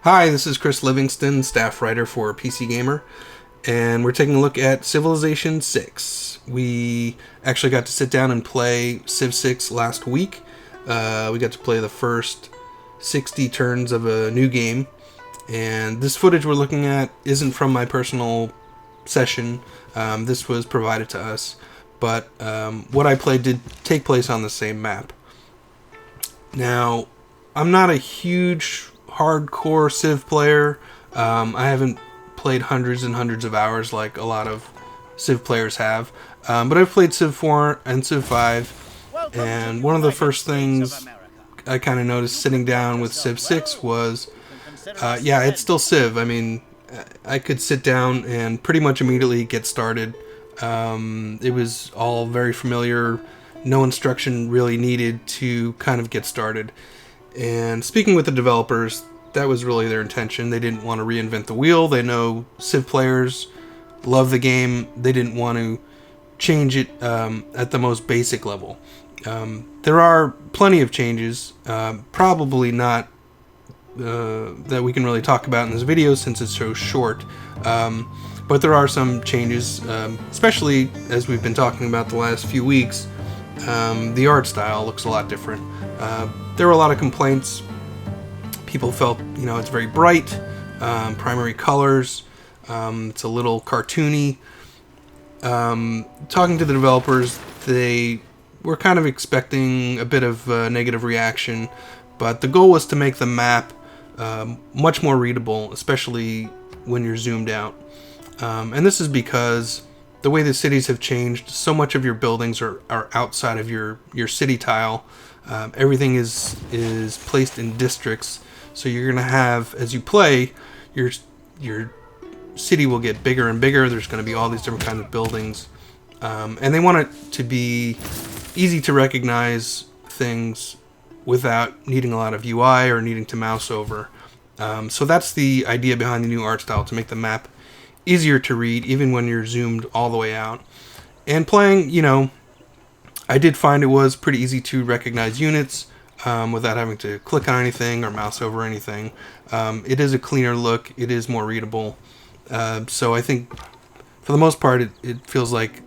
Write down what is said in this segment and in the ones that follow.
Hi, this is Chris Livingston, staff writer for PC Gamer, and we're taking a look at Civilization 6. We actually got to sit down and play Civ 6 last week. We got to play the first 60 turns of a new game, and this footage we're looking at isn't from my personal session. This was provided to us, but what I played did take place on the same map. Now, I'm not a huge hardcore Civ player. I haven't played hundreds and hundreds of hours like a lot of Civ players have, but I've played Civ 4 and Civ 5, and one of the first things I kind of noticed sitting down with Civ 6 was, yeah, it's still Civ. I mean, I could sit down and pretty much immediately get started. It was all very familiar, no instruction really needed to kind of get started. And speaking with the developers, that was really their intention. They didn't want to reinvent the wheel. They know Civ players love the game. They didn't want to change it at the most basic level. There are plenty of changes, probably not that we can really talk about in this video since it's so short. But there are some changes, especially as we've been talking about the last few weeks. The art style looks a lot different. There were a lot of complaints. People felt, it's very bright, primary colors, it's a little cartoony. Talking to the developers, they were kind of expecting a bit of negative reaction, but the goal was to make the map much more readable, especially when you're zoomed out. And this is because the way the cities have changed, so much of your buildings are outside of your city tile. Everything is placed in districts, so you're gonna have, as you play, your city will get bigger and bigger. There's gonna be all these different kinds of buildings, and they want it to be easy to recognize things without needing a lot of UI or needing to mouse over. So that's the idea behind the new art style, to make the map easier to read even when you're zoomed all the way out. And playing, I did find it was pretty easy to recognize units without having to click on anything or mouse over anything. It is a cleaner look. It is more readable. So I think for the most part it feels like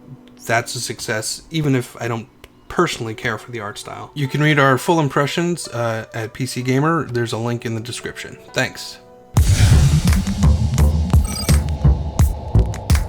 that's a success, even if I don't personally care for the art style. You can read our full impressions at PC Gamer. There's a link in the description. Thanks.